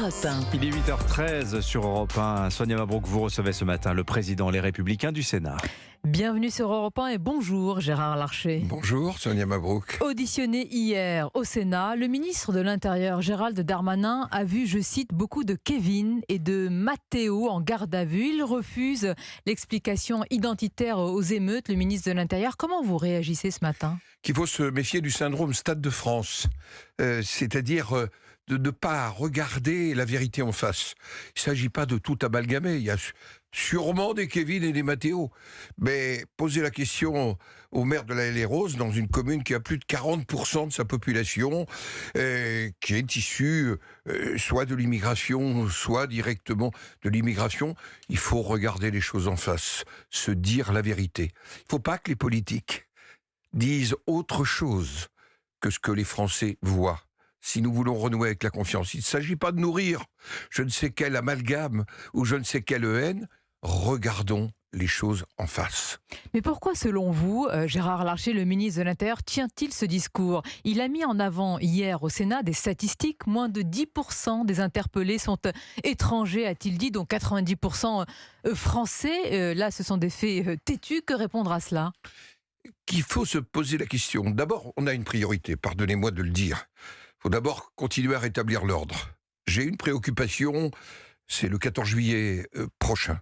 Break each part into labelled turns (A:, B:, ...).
A: Europe 1.
B: Il est 8h13 sur Europe 1. Sonia Mabrouk, vous recevez ce matin le président Les Républicains du Sénat.
C: Bienvenue sur Europe 1 et bonjour Gérard Larcher.
D: Bonjour Sonia Mabrouk.
C: Auditionné hier au Sénat, le ministre de l'Intérieur Gérald Darmanin a vu, je cite, beaucoup de Kevin et de Matteo en garde à vue. Il refuse l'explication identitaire aux émeutes, le ministre de l'Intérieur. Comment vous réagissez ce matin ?
D: Qu'il faut se méfier du syndrome Stade de France, c'est-à-dire de ne pas regarder la vérité en face. Il ne s'agit pas de tout amalgamer, il y a sûrement des Kevin et des Matteo, mais poser la question au maire de la Haye-les-Roses, dans une commune qui a plus de 40% de sa population, qui est issue soit de l'immigration, soit directement de l'immigration, il faut regarder les choses en face, se dire la vérité. Il ne faut pas que les politiques disent autre chose que ce que les Français voient. Si nous voulons renouer avec la confiance, il ne s'agit pas de nourrir je ne sais quel amalgame ou je ne sais quelle haine. Regardons les choses en face.
C: Mais pourquoi, selon vous, Gérard Larcher, le ministre de l'Intérieur, tient-il ce discours ? Il a mis en avant hier au Sénat des statistiques. Moins de 10% des interpellés sont étrangers, a-t-il dit, dont 90% français. Là, ce sont des faits têtus. Que répondre à cela ?
D: Qu'il faut se poser la question. D'abord, on a une priorité, pardonnez-moi de le dire. Il faut d'abord continuer à rétablir l'ordre. J'ai une préoccupation, c'est le 14 juillet prochain.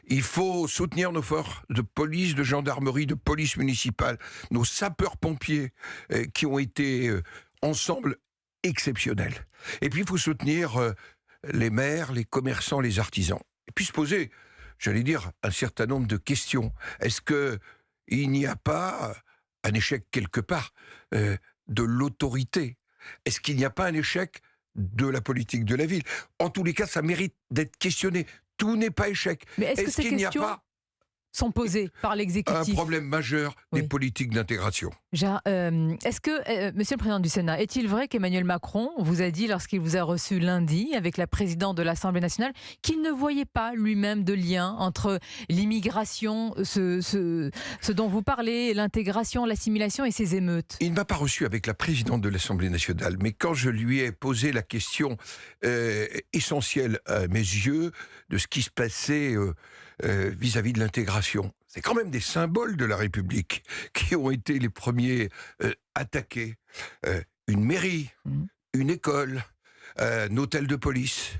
D: Il faut soutenir nos forces de police, de gendarmerie, de police municipale, nos sapeurs-pompiers qui ont été ensemble exceptionnels. Et puis il faut soutenir les maires, les commerçants, les artisans. Et puis se poser, j'allais dire, un certain nombre de questions. Est-ce qu'il n'y a pas un échec quelque part de l'autorité ? Est-ce qu'il n'y a pas un échec de la politique de la ville ? En tous les cas, ça mérite d'être questionné. Tout n'est pas échec.
C: Mais est-ce que ces
D: qu'il n'y a
C: questions
D: pas
C: sont posées par l'exécutif ?
D: un problème majeur des
C: Oui.
D: politiques d'intégration?
C: Est-ce que, Monsieur le Président du Sénat, est-il vrai qu'Emmanuel Macron vous a dit, lorsqu'il vous a reçu lundi avec la présidente de l'Assemblée nationale, qu'il ne voyait pas lui-même de lien entre l'immigration, ce dont vous parlez, l'intégration, l'assimilation et ces émeutes ?
D: Il ne m'a pas reçu avec la présidente de l'Assemblée nationale, mais quand je lui ai posé la question essentielle à mes yeux de ce qui se passait vis-à-vis de l'intégration, c'est quand même des symboles de la République qui ont été les premiers attaqués. Une mairie, une école, un hôtel de police.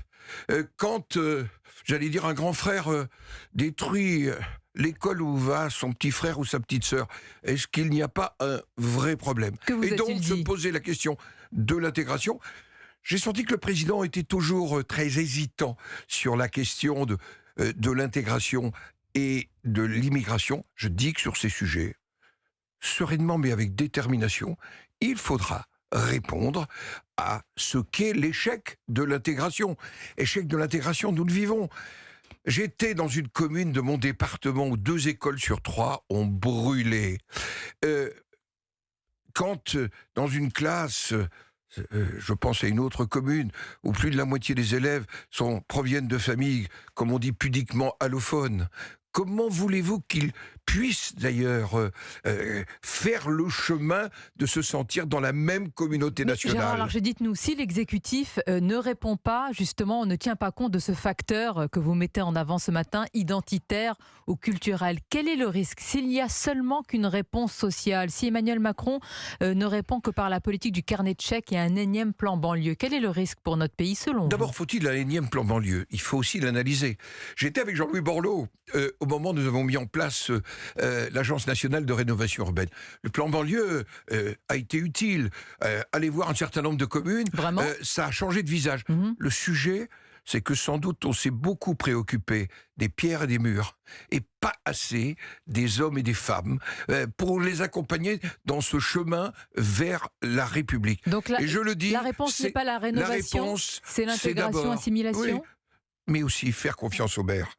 D: Quand, j'allais dire, un grand frère détruit l'école où va son petit frère ou sa petite sœur, est-ce qu'il n'y a pas un vrai problème ?
C: Que vous
D: Et
C: a-t-il
D: donc, se
C: dit ?
D: poser la question de l'intégration. J'ai senti que le président était toujours très hésitant sur la question de l'intégration et de l'immigration. Je dis que sur ces sujets, sereinement mais avec détermination, il faudra répondre à ce qu'est l'échec de l'intégration. Échec de l'intégration, nous le vivons. J'étais dans une commune de mon département où 2 écoles sur 3 ont brûlé. Quand dans une classe, je pense à une autre commune, où plus de la moitié des élèves proviennent de familles, comme on dit pudiquement, allophones, comment voulez-vous qu'ils puissent d'ailleurs faire le chemin de se sentir dans la même communauté nationale ?
C: Gérard Larcher, dites-nous, si l'exécutif ne répond pas, justement, on ne tient pas compte de ce facteur que vous mettez en avant ce matin, identitaire ou culturel, quel est le risque ? S'il n'y a seulement qu'une réponse sociale, si Emmanuel Macron ne répond que par la politique du carnet de chèques et un énième plan banlieue, quel est le risque pour notre pays selon vous ?
D: D'abord, faut-il un énième plan banlieue ? Il faut aussi l'analyser. J'étais avec Jean-Louis Borloo au moment où nous avons mis en place l'Agence nationale de rénovation urbaine. Le plan banlieue a été utile. Allez voir un certain nombre de communes.
C: Vraiment ?
D: Ça a changé de visage. Le sujet, c'est que sans doute on s'est beaucoup préoccupé des pierres et des murs et pas assez des hommes et des femmes pour les accompagner dans ce chemin vers la République.
C: Donc
D: et je le dis,
C: la réponse n'est pas la rénovation, c'est l'intégration, assimilation,
D: oui, mais aussi faire confiance aux maires.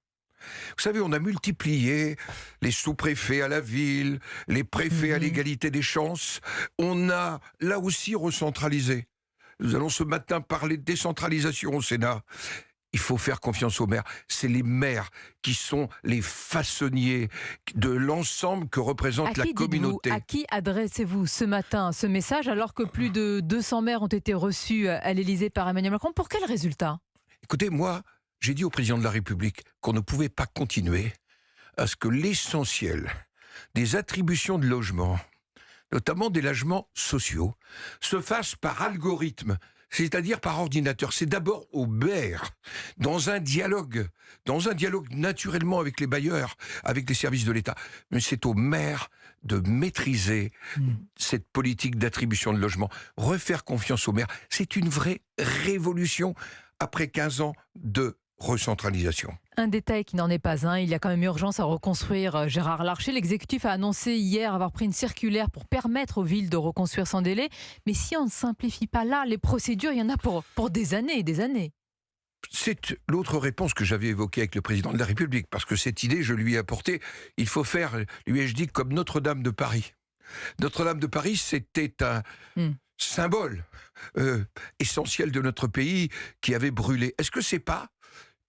D: Vous savez, on a multiplié les sous-préfets à la ville, les préfets à l'égalité des chances. On a, là aussi, recentralisé. Nous allons ce matin parler de décentralisation au Sénat. Il faut faire confiance aux maires. C'est les maires qui sont les façonniers de l'ensemble que représente la communauté.
C: À qui adressez-vous ce matin ce message alors que plus de 200 maires ont été reçus à l'Élysée par Emmanuel Macron ? Pour quel résultat ?
D: Écoutez, moi, j'ai dit au président de la République qu'on ne pouvait pas continuer à ce que l'essentiel des attributions de logement, notamment des logements sociaux, se fasse par algorithme, c'est-à-dire par ordinateur. C'est d'abord au maire, dans un dialogue naturellement avec les bailleurs, avec les services de l'État. Mais c'est au maire de maîtriser cette politique d'attribution de logement. Refaire confiance au maire, c'est une vraie révolution après 15 ans de recentralisation.
C: Un détail qui n'en est pas un, il y a quand même urgence à reconstruire Gérard Larcher. L'exécutif a annoncé hier avoir pris une circulaire pour permettre aux villes de reconstruire sans délai. Mais si on ne simplifie pas là les procédures, il y en a pour des années et des années.
D: C'est l'autre réponse que j'avais évoquée avec le président de la République, parce que cette idée, je lui ai apporté, il faut faire, lui ai-je dit, comme Notre-Dame de Paris. Notre-Dame de Paris, c'était un symbole essentiel de notre pays qui avait brûlé. Est-ce que c'est pas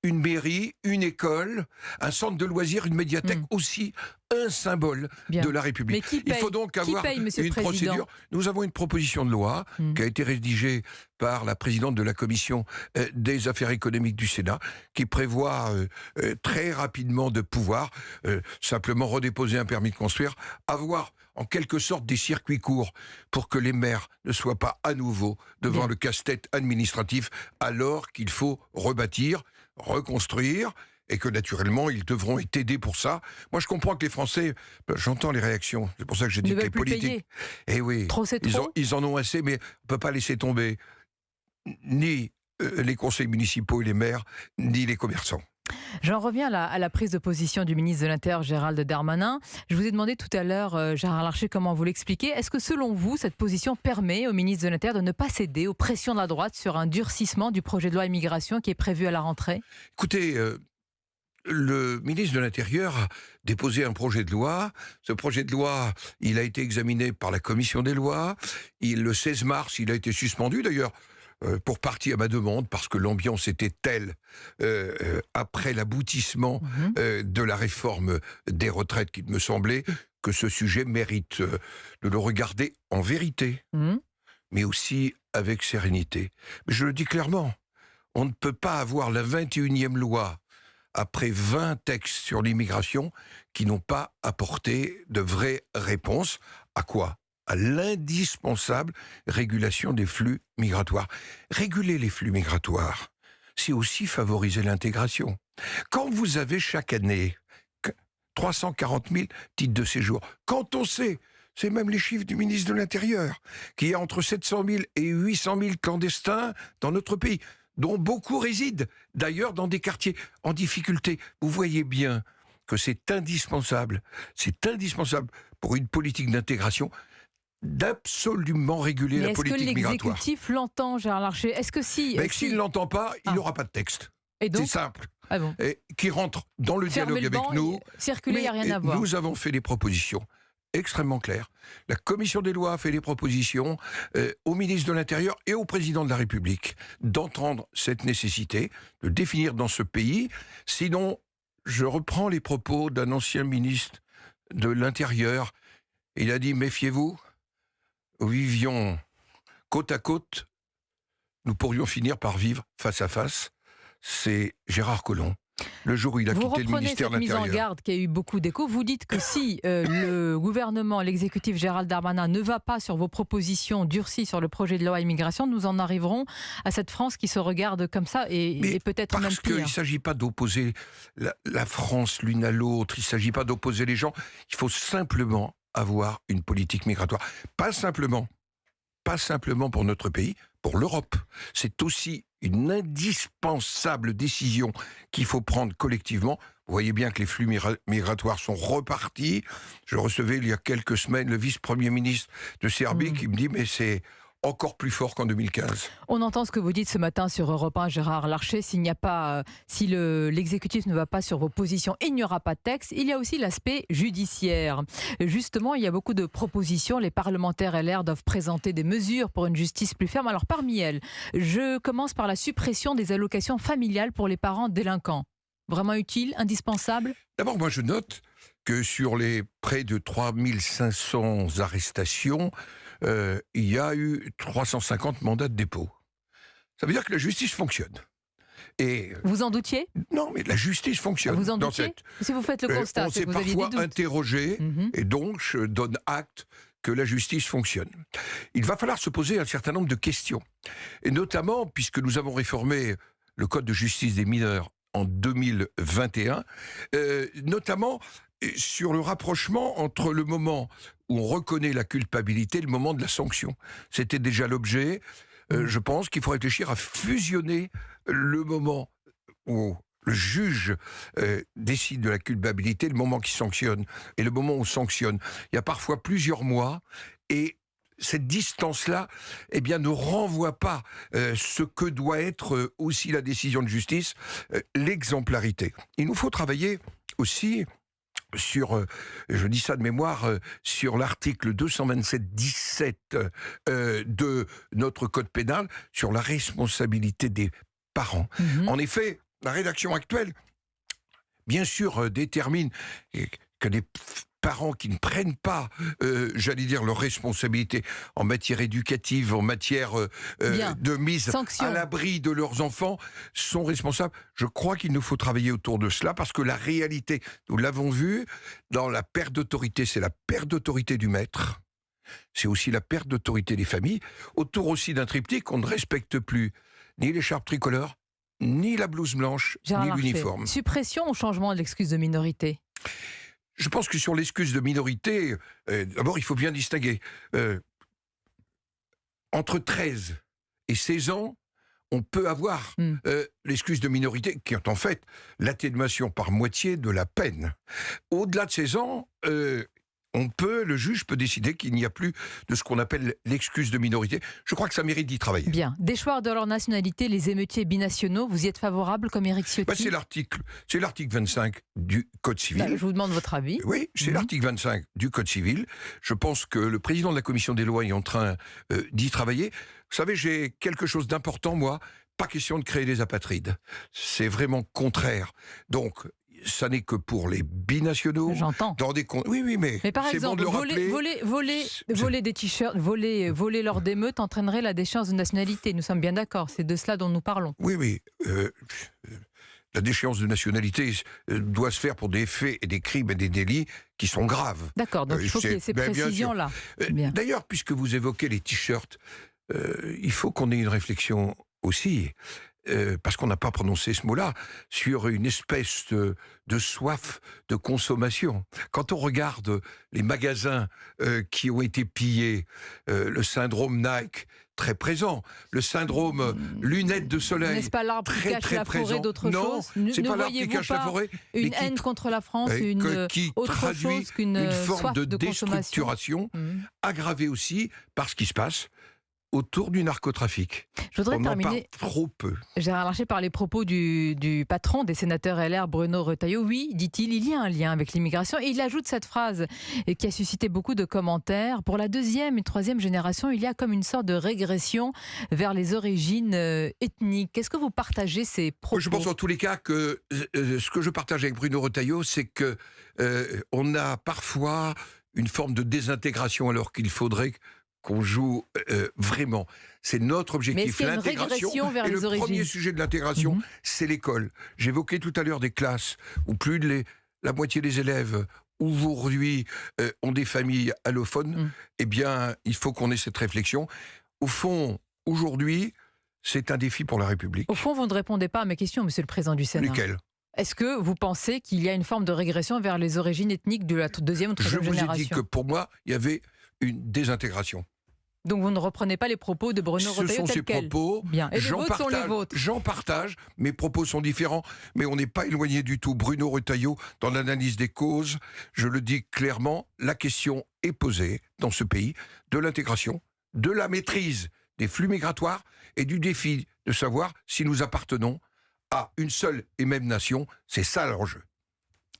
D: une mairie, une école, un centre de loisirs, une médiathèque aussi un symbole de la République?
C: Mais qui paye?
D: Il faut donc avoir une procédure. Nous avons une proposition de loi qui a été rédigée par la présidente de la commission des affaires économiques du Sénat, qui prévoit très rapidement de pouvoir simplement redéposer un permis de construire, avoir en quelque sorte des circuits courts pour que les maires ne soient pas à nouveau devant le casse-tête administratif, alors qu'il faut rebâtir, reconstruire, et que naturellement, ils devront être aidés pour ça. Moi, je comprends que les Français, j'entends les réactions, c'est pour ça que j'ai dit que les politiques... Eh oui,
C: trop, c'est trop.
D: Ils en ont assez, mais on ne peut pas laisser tomber ni les conseils municipaux et les maires, ni les commerçants.
C: J'en reviens à la prise de position du ministre de l'Intérieur, Gérald Darmanin. Je vous ai demandé tout à l'heure, Gérard Larcher, comment vous l'expliquez. Est-ce que selon vous, cette position permet au ministre de l'Intérieur de ne pas céder aux pressions de la droite sur un durcissement du projet de loi immigration qui est prévu à la rentrée?
D: Écoutez, le ministre de l'Intérieur a déposé un projet de loi. Ce projet de loi, il a été examiné par la commission des lois. Le 16 mars, il a été suspendu d'ailleurs, pour partie à ma demande, parce que l'ambiance était telle après l'aboutissement de la réforme des retraites qu'il me semblait que ce sujet mérite de le regarder en vérité, mais aussi avec sérénité. Mais je le dis clairement, on ne peut pas avoir la 21e loi après 20 textes sur l'immigration qui n'ont pas apporté de vraies réponses. À quoi ? À l'indispensable régulation des flux migratoires. Réguler les flux migratoires, c'est aussi favoriser l'intégration. Quand vous avez chaque année 340 000 titres de séjour, quand on sait, c'est même les chiffres du ministre de l'Intérieur, qu'il y a entre 700 000 et 800 000 clandestins dans notre pays, dont beaucoup résident d'ailleurs dans des quartiers en difficulté. Vous voyez bien que c'est indispensable pour une politique d'intégration d'absolument réguler la politique migratoire.
C: Est-ce que l'exécutif l'entend, Gérard Larcher? Est-ce que
D: s'il ne l'entend pas, il n'aura pas de texte. C'est simple.
C: Ah bon.
D: Et qui rentre dans le dialogue avec nous.
C: Circuler, il n'y a rien à voir.
D: Nous avons fait des propositions extrêmement claires. La commission des lois a fait des propositions au ministre de l'Intérieur et au président de la République d'entendre cette nécessité, de définir dans ce pays. Sinon, je reprends les propos d'un ancien ministre de l'Intérieur. Il a dit, méfiez-vous, vivions côte à côte, nous pourrions finir par vivre face à face. C'est Gérard Collomb. Le jour où il a quitté le ministère de l'Intérieur.
C: Vous reprenez cette mise en garde qui a eu beaucoup d'écho. Vous dites que si le gouvernement, l'exécutif Gérald Darmanin ne va pas sur vos propositions durcies sur le projet de loi immigration, nous en arriverons à cette France qui se regarde comme ça et peut-être même pire.
D: Parce qu'il ne s'agit pas d'opposer la France l'une à l'autre, il ne s'agit pas d'opposer les gens. Il faut simplement avoir une politique migratoire. Pas simplement pour notre pays, pour l'Europe. C'est aussi une indispensable décision qu'il faut prendre collectivement. Vous voyez bien que les flux migratoires sont repartis. Je recevais il y a quelques semaines le vice-premier ministre de Serbie qui me dit « mais c'est encore plus fort qu'en 2015 ».
C: On entend ce que vous dites ce matin sur Europe 1, Gérard Larcher. Si l'exécutif ne va pas sur vos positions, il n'y aura pas de texte. Il y a aussi l'aspect judiciaire. Justement, il y a beaucoup de propositions. Les parlementaires LR doivent présenter des mesures pour une justice plus ferme. Alors parmi elles, je commence par la suppression des allocations familiales pour les parents délinquants. Vraiment utile, indispensable?
D: D'abord, moi je note que sur les près de 3500 arrestations, il y a eu 350 mandats de dépôt. Ça veut dire que la justice fonctionne. Et
C: Vous en doutiez?
D: non, mais la justice fonctionne.
C: Vous en
D: dans
C: doutiez?
D: cette...
C: Si vous faites le constat,
D: on
C: c'est
D: s'est
C: que vous aviez des
D: parfois
C: doutes.
D: interrogé, et donc je donne acte que la justice fonctionne. Il va falloir se poser un certain nombre de questions. Et notamment, puisque nous avons réformé le Code de justice des mineurs en 2021, notamment sur le rapprochement entre le moment où on reconnaît la culpabilité et le moment de la sanction. C'était déjà l'objet. Je pense qu'il faut réfléchir à fusionner le moment où le juge décide de la culpabilité, le moment qui sanctionne, et le moment où on sanctionne. Il y a parfois plusieurs mois, et cette distance-là, eh bien, ne renvoie pas ce que doit être aussi la décision de justice, l'exemplarité. Il nous faut travailler aussi sur, je dis ça de mémoire, sur l'article 227-17 de notre code pénal, sur la responsabilité des parents. En effet, la rédaction actuelle, bien sûr, détermine que les parents qui ne prennent pas, j'allais dire, leurs responsabilités en matière éducative, en matière de mise à l'abri de leurs enfants, sont responsables. Je crois qu'il nous faut travailler autour de cela, parce que la réalité, nous l'avons vu, dans la perte d'autorité, c'est la perte d'autorité du maître, c'est aussi la perte d'autorité des familles, autour aussi d'un triptyque, on ne respecte plus ni l'écharpe tricolore, ni la blouse blanche, ni l'uniforme.
C: Suppression ou changement de l'excuse de minorité?
D: Je pense que sur l'excuse de minorité, d'abord, il faut bien distinguer. Entre 13 et 16 ans, on peut avoir l'excuse de minorité, qui est en fait l'atténuation par moitié de la peine. Au-delà de 16 ans, le juge peut décider qu'il n'y a plus de ce qu'on appelle l'excuse de minorité. Je crois que ça mérite d'y travailler.
C: Bien. Déchoir de leur nationalité les émeutiers binationaux, vous y êtes favorable comme Éric Ciotti?
D: C'est l'article 25 du Code civil.
C: Je vous demande votre avis.
D: Oui, c'est l'article 25 du Code civil. Je pense que le président de la Commission des lois est en train d'y travailler. Vous savez, j'ai quelque chose d'important, moi. Pas question de créer des apatrides. C'est vraiment contraire. Donc, ça n'est que pour les binationaux.
C: J'entends.
D: Oui, mais
C: par
D: c'est
C: exemple,
D: bon de le rappeler.
C: voler des t-shirts, voler lors d'émeutes entraînerait la déchéance de nationalité. Nous sommes bien d'accord, c'est de cela dont nous parlons.
D: Oui. La déchéance de nationalité doit se faire pour des faits et des crimes et des délits qui sont graves.
C: D'accord, donc il faut qu'il y ait ces précisions-là.
D: D'ailleurs, puisque vous évoquez les t-shirts, il faut qu'on ait une réflexion aussi, parce qu'on n'a pas prononcé ce mot-là, sur une espèce de soif de consommation. Quand on regarde les magasins qui ont été pillés, le syndrome Nike, très présent, le syndrome lunettes de soleil,
C: n'est-ce pas l'arbre qui cache la forêt d'autre chose?
D: Non, c'est pas l'arbre qui cache la forêt.
C: Une haine contre la France,
D: qui
C: autre
D: traduit
C: chose qu'une
D: une forme
C: soif
D: de
C: consommation.
D: déstructuration, aggravée aussi par ce qui se passe autour du narcotrafic.
C: Je voudrais terminer.
D: On en parle trop peu.
C: Gérard Larcher par les propos du patron des sénateurs LR, Bruno Retailleau. Oui, dit-il, il y a un lien avec l'immigration. Et il ajoute cette phrase qui a suscité beaucoup de commentaires. Pour la deuxième et troisième génération, il y a comme une sorte de régression vers les origines ethniques. Est-ce que vous partagez ces propos?
D: Je pense en tous les cas que ce que je partage avec Bruno Retailleau, c'est que on a parfois une forme de désintégration alors qu'il faudrait qu'on joue vraiment. C'est notre objectif, l'intégration.
C: Vers
D: et
C: les
D: le
C: origines.
D: Premier sujet de l'intégration, c'est l'école. J'évoquais tout à l'heure des classes où plus de la moitié des élèves aujourd'hui ont des familles allophones. Eh bien, il faut qu'on ait cette réflexion. Au fond, aujourd'hui, c'est un défi pour la République.
C: Au fond, vous ne répondez pas à mes questions, Monsieur le Président du Sénat.
D: Lesquelles?
C: Est-ce que vous pensez qu'il y a une forme de régression vers les origines ethniques de la deuxième ou troisième génération?
D: Je vous ai dit que pour moi, il y avait une désintégration.
C: Donc vous ne reprenez pas les propos de Bruno Retailleau tels quels?
D: Ce sont ses propos.
C: Bien. Et les vôtres sont les vôtres.
D: J'en partage. Mes propos sont différents, mais on n'est pas éloigné du tout. Bruno Retailleau, dans l'analyse des causes, je le dis clairement, la question est posée dans ce pays de l'intégration, de la maîtrise des flux migratoires et du défi de savoir si nous appartenons à une seule et même nation. C'est ça l'enjeu.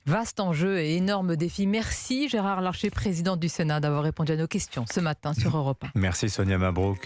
C: Vaste enjeu et énorme défi. Merci Gérard Larcher, président du Sénat, d'avoir répondu à nos questions ce matin sur Europe 1.
B: Merci Sonia Mabrouk.